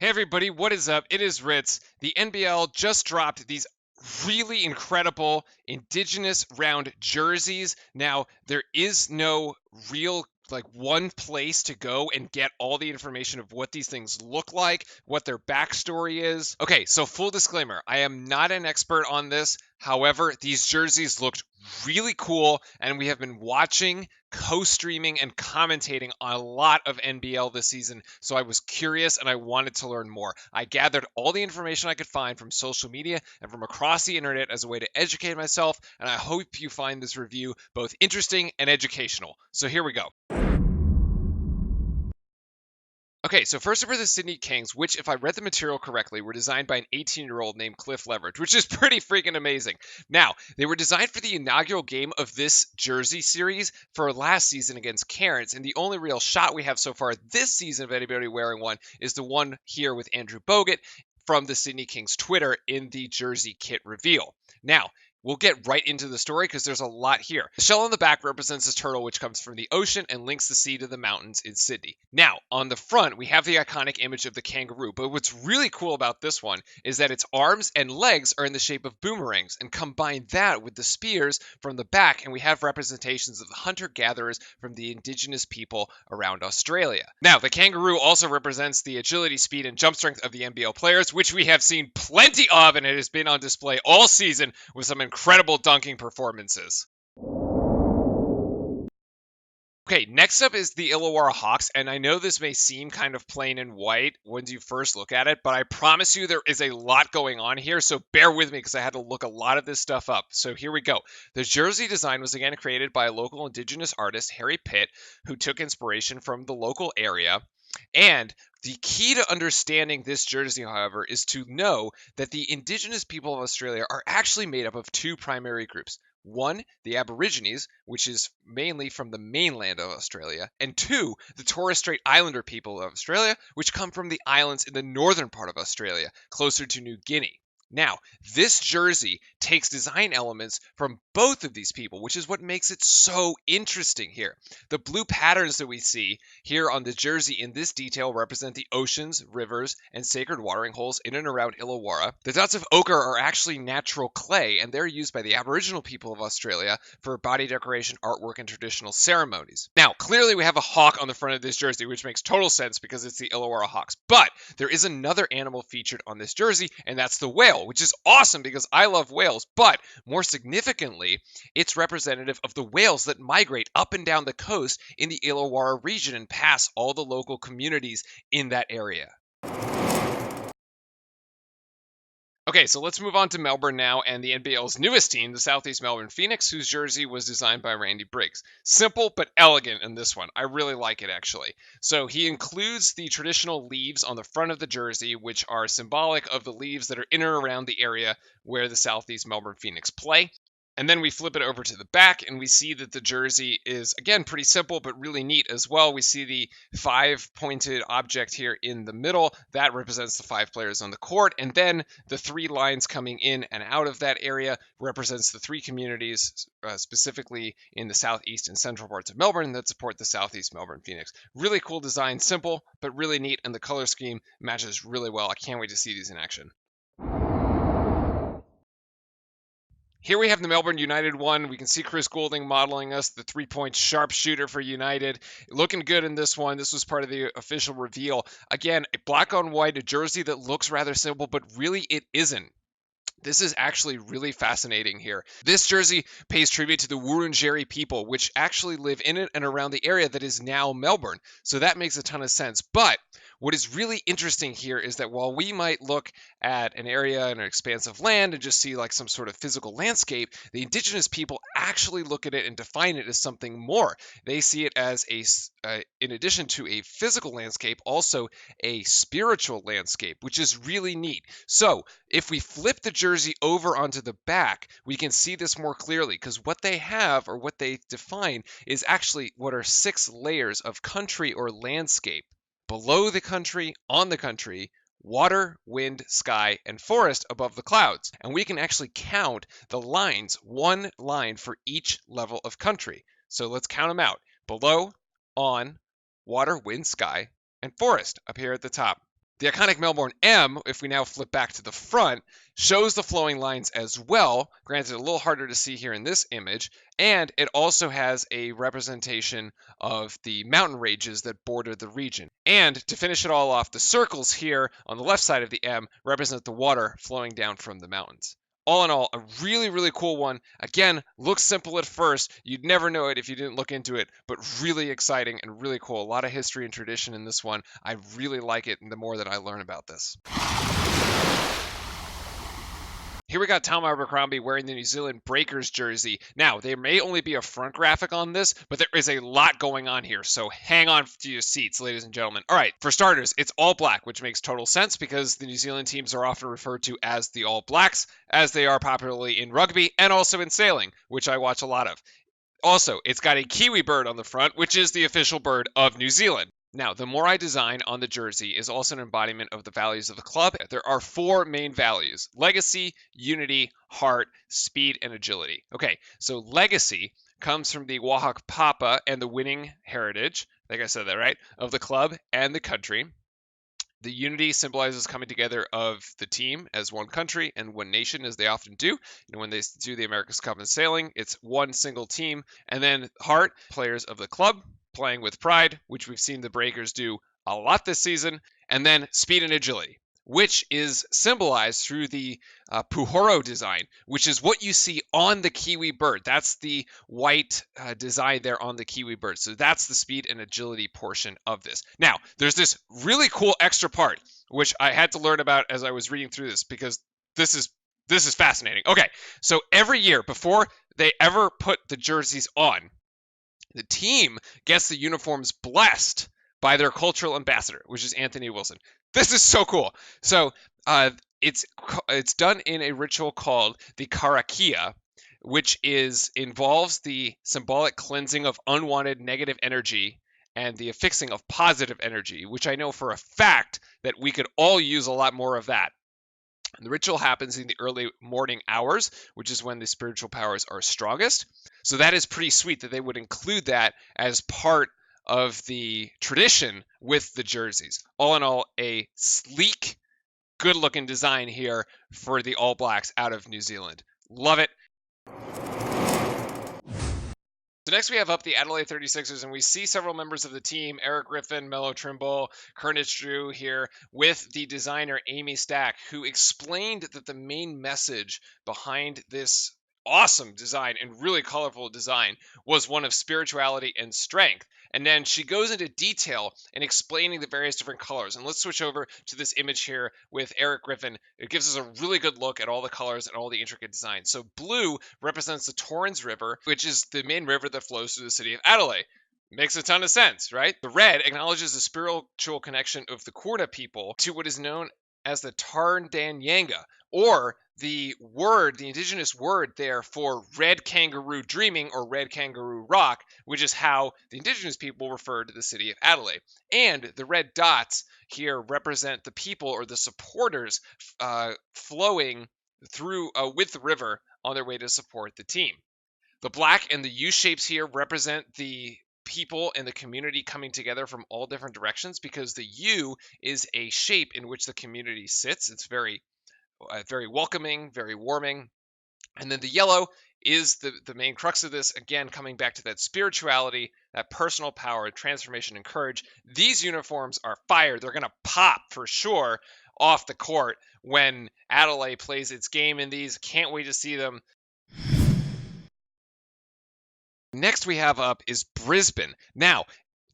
Hey everybody, what is up? It is Ritz. The NBL just dropped these really incredible Indigenous Round jerseys. Now, there is no real one place to go and get all the information of what these things look like, what their backstory is. Okay, so full disclaimer, I am not an expert on this. However, these jerseys looked really cool, and we have been watching, co-streaming, and commentating on a lot of NBL this season, so I was curious and I wanted to learn more. I gathered all the information I could find from social media and from across the internet as a way to educate myself, and I hope you find this review both interesting and educational. So here we go. Okay, so first over the Sydney Kings, which, if I read the material correctly, were designed by an 18-year-old named Cliff Leverage, which is pretty freaking amazing. Now, they were designed for the inaugural game of this jersey series for last season against Cairns, and the only real shot we have so far this season of anybody wearing one is the one here with Andrew Bogut from the Sydney Kings Twitter in the jersey kit reveal. Now, we'll get right into the story because there's a lot here. The shell on the back represents a turtle which comes from the ocean and links the sea to the mountains in Sydney. Now, on the front, we have the iconic image of the kangaroo, but what's really cool about this one is that its arms and legs are in the shape of boomerangs, and combine that with the spears from the back, and we have representations of the hunter-gatherers from the indigenous people around Australia. Now, the kangaroo also represents the agility, speed, and jump strength of the NBL players, which we have seen plenty of, and it has been on display all season with some incredible dunking performances. Okay, next up is the Illawarra Hawks, and I know this may seem kind of plain and white when you first look at it, but I promise you there is a lot going on here, so bear with me because I had to look a lot of this stuff up. So here we go. The jersey design was again created by a local Indigenous artist, Harry Pitt, who took inspiration from the local area. And the key to understanding this jersey, however, is to know that the Indigenous people of Australia are actually made up of two primary groups. One, the Aborigines, which is mainly from the mainland of Australia, and two, the Torres Strait Islander people of Australia, which come from the islands in the northern part of Australia, closer to New Guinea. Now, this jersey takes design elements from both of these people, which is what makes it so interesting here. The blue patterns that we see here on the jersey in this detail represent the oceans, rivers, and sacred watering holes in and around Illawarra. The dots of ochre are actually natural clay, and they're used by the Aboriginal people of Australia for body decoration, artwork, and traditional ceremonies. Now, clearly we have a hawk on the front of this jersey, which makes total sense because it's the Illawarra Hawks. But there is another animal featured on this jersey, and that's the whale, which is awesome because I love whales, but more significantly, it's representative of the whales that migrate up and down the coast in the Illawarra region and pass all the local communities in that area. Okay, so let's move on to Melbourne now and the NBL's newest team, the Southeast Melbourne Phoenix, whose jersey was designed by Randy Briggs. Simple but elegant in this one. I really like it, actually. So he includes the traditional leaves on the front of the jersey, which are symbolic of the leaves that are in or around the area where the Southeast Melbourne Phoenix play. And then we flip it over to the back and we see that the jersey is, again, pretty simple but really neat as well. We see the 5-pointed object here in the middle. That represents the 5 players on the court. And then the 3 lines coming in and out of that area represents the 3 communities, specifically in the southeast and central parts of Melbourne, that support the Southeast Melbourne Phoenix. Really cool design, simple but really neat, and the color scheme matches really well. I can't wait to see these in action. Here we have the Melbourne United one. We can see Chris Goulding modeling us, the 3-point sharpshooter for United. Looking good in this one. This was part of the official reveal. Again, a black on white, a jersey that looks rather simple, but really it isn't. This is actually really fascinating here. This jersey pays tribute to the Wurundjeri people, which actually live in it and around the area that is now Melbourne. So that makes a ton of sense. But what is really interesting here is that while we might look at an area and an expanse of land and just see like some sort of physical landscape, the Indigenous people actually look at it and define it as something more. They see it as in addition to a physical landscape, also a spiritual landscape, which is really neat. So if we flip the jersey over onto the back, we can see this more clearly because what they have, or what they define, is actually what are 6 layers of country or landscape. Below the country, on the country, water, wind, sky, and forest above the clouds. And we can actually count the lines, 1 line for each level of country. So let's count them out. Below, on, water, wind, sky, and forest up here at the top. The iconic Melbourne M, if we now flip back to the front, shows the flowing lines as well. Granted, a little harder to see here in this image. And it also has a representation of the mountain ranges that border the region. And to finish it all off, the circles here on the left side of the M represent the water flowing down from the mountains. All in all, a really, really cool one. Again, looks simple at first. You'd never know it if you didn't look into it, but really exciting and really cool. A lot of history and tradition in this one. I really like it the more that I learn about this. Here we got Tom Abercrombie wearing the New Zealand Breakers jersey. Now, there may only be a front graphic on this, but there is a lot going on here, so hang on to your seats, ladies and gentlemen. All right, for starters, it's all black, which makes total sense because the New Zealand teams are often referred to as the All Blacks, as they are popularly in rugby and also in sailing, which I watch a lot of. Also, it's got a kiwi bird on the front, which is the official bird of New Zealand. Now, the more I design on the jersey is also an embodiment of the values of the club. There are 4 main values: legacy, unity, heart, speed, and agility. Okay, so legacy comes from the Wahak Papa and the winning heritage, I think I said that right, of the club and the country. The unity symbolizes coming together of the team as one country and one nation, as they often do. When they do the America's Cup in sailing, it's one single team. And then heart, players of the club, playing with pride, which we've seen the Breakers do a lot this season. And then speed and agility, which is symbolized through the Puhoro design, which is what you see on the kiwi bird. That's the white design there on the kiwi bird. So that's the speed and agility portion of this. Now, there's this really cool extra part, which I had to learn about as I was reading through this, because this is fascinating. Okay, so every year before they ever put the jerseys on, the team gets the uniforms blessed by their cultural ambassador, which is Anthony Wilson. This is so cool. So it's done in a ritual called the Karakia, which involves the symbolic cleansing of unwanted negative energy and the affixing of positive energy, which I know for a fact that we could all use a lot more of that. The ritual happens in the early morning hours, which is when the spiritual powers are strongest. So that is pretty sweet that they would include that as part of the tradition with the jerseys. All in all, a sleek, good-looking design here for the All Blacks out of New Zealand. Love it. So next we have up the Adelaide 36ers, and we see several members of the team, Eric Griffin, Melo Trimble, Kernich Drew here, with the designer Amy Stack, who explained that the main message behind this awesome design and really colorful design was one of spirituality and strength. And then she goes into detail in explaining the various different colors. And let's switch over to this image here with Eric Griffin. It gives us a really good look at all the colors and all the intricate design. So blue represents the Torrens River, which is the main river that flows through the city of Adelaide. Makes a ton of sense, right? The red acknowledges the spiritual connection of the Kurta people to what is known as the Tarndanyanga, or the indigenous word there for red kangaroo dreaming or red kangaroo rock, which is how the indigenous people refer to the city of Adelaide. And the red dots here represent the people or the supporters flowing through with the river on their way to support the team. The black and the U shapes here represent the people and the community coming together from all different directions, because the U is a shape in which the community sits. It's very welcoming, very warming. And then the yellow is the main crux of this, again, coming back to that spirituality, that personal power, transformation, and courage. These uniforms are fire. They're going to pop for sure off the court when Adelaide plays its game in these. Can't wait to see them. Next we have up is Brisbane. Now,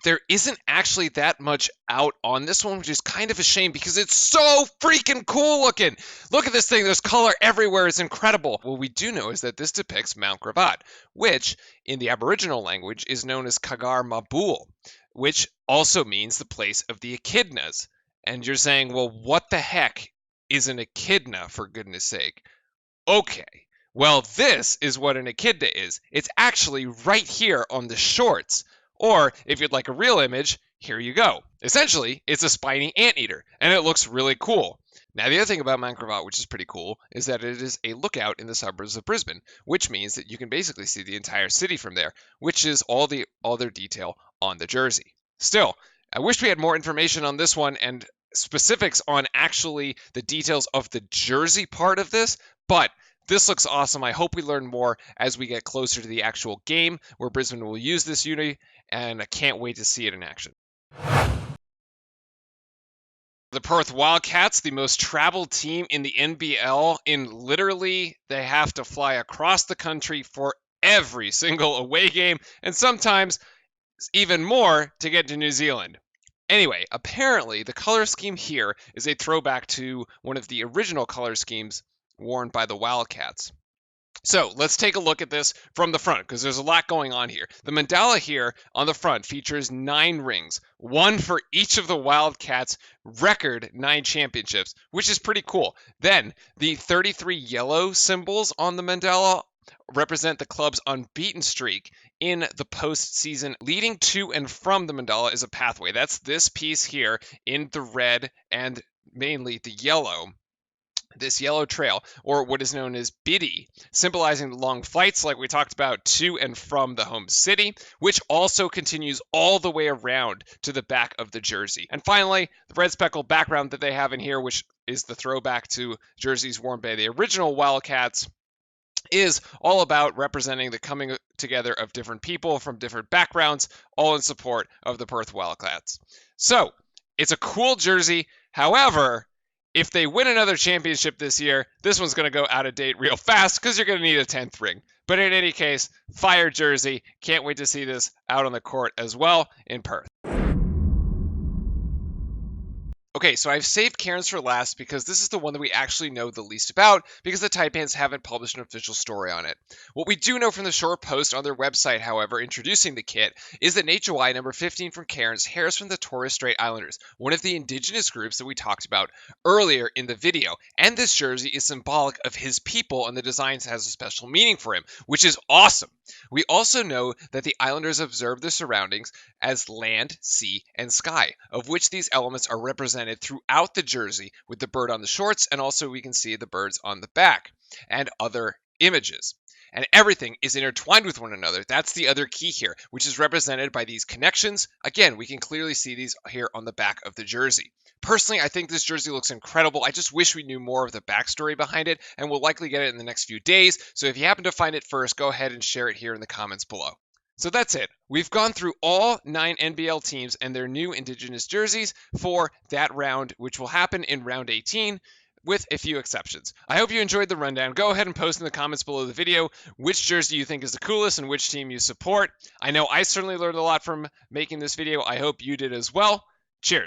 there isn't actually that much out on this one, which is kind of a shame because it's so freaking cool looking. Look at this thing. There's color everywhere. It's incredible. What we do know is that this depicts Mount Gravatt, which in the Aboriginal language is known as Kagar Mabul, which also means the place of the echidnas. And you're saying, well, what the heck is an echidna, for goodness sake? Okay. Well, this is what an echidna is. It's actually right here on the shorts. Or, if you'd like a real image, here you go. Essentially, it's a spiny anteater, and it looks really cool. Now, the other thing about Mount Gravatt, which is pretty cool, is that it is a lookout in the suburbs of Brisbane, which means that you can basically see the entire city from there, which is all their detail on the jersey. Still, I wish we had more information on this one, and specifics on actually the details of the jersey part of this, but this looks awesome. I hope we learn more as we get closer to the actual game where Brisbane will use this uni, and I can't wait to see it in action. The Perth Wildcats, the most traveled team in the NBL, literally they have to fly across the country for every single away game, and sometimes even more to get to New Zealand. Anyway, apparently the color scheme here is a throwback to one of the original color schemes worn by the Wildcats. So let's take a look at this from the front, because there's a lot going on here. The mandala here on the front features 9 rings, one for each of the Wildcats' record 9 championships, which is pretty cool. Then the 33 yellow symbols on the mandala represent the club's unbeaten streak in the postseason. Leading to and from the mandala is a pathway. That's this piece here in the red and mainly the yellow. This yellow trail, or what is known as biddy, symbolizing the long flights like we talked about to and from the home city, which also continues all the way around to the back of the jersey. And finally, the red speckled background that they have in here, which is the throwback to jerseys worn by the original Wildcats, is all about representing the coming together of different people from different backgrounds, all in support of the Perth Wildcats. So, it's a cool jersey. However, if they win another championship this year, this one's going to go out of date real fast because you're going to need a 10th ring. But in any case, fire jersey. Can't wait to see this out on the court as well in Perth. Okay, so I've saved Cairns for last because this is the one that we actually know the least about because the Taipans haven't published an official story on it. What we do know from the short post on their website, however, introducing the kit, is that Nate Jawai, number 15 from Cairns, hails from the Torres Strait Islanders, one of the Indigenous groups that we talked about earlier in the video, and this jersey is symbolic of his people and the design has a special meaning for him, which is awesome. We also know that the Islanders observe their surroundings as land, sea, and sky, of which these elements are represented throughout the jersey with the bird on the shorts, and also we can see the birds on the back and other images. And everything is intertwined with one another. That's the other key here, which is represented by these connections. Again, we can clearly see these here on the back of the jersey. Personally, I think this jersey looks incredible. I just wish we knew more of the backstory behind it, and we'll likely get it in the next few days. So if you happen to find it first, go ahead and share it here in the comments below. So that's it. We've gone through all 9 NBL teams and their new Indigenous jerseys for that round, which will happen in round 18, with a few exceptions. I hope you enjoyed the rundown. Go ahead and post in the comments below the video which jersey you think is the coolest and which team you support. I know I certainly learned a lot from making this video. I hope you did as well. Cheers.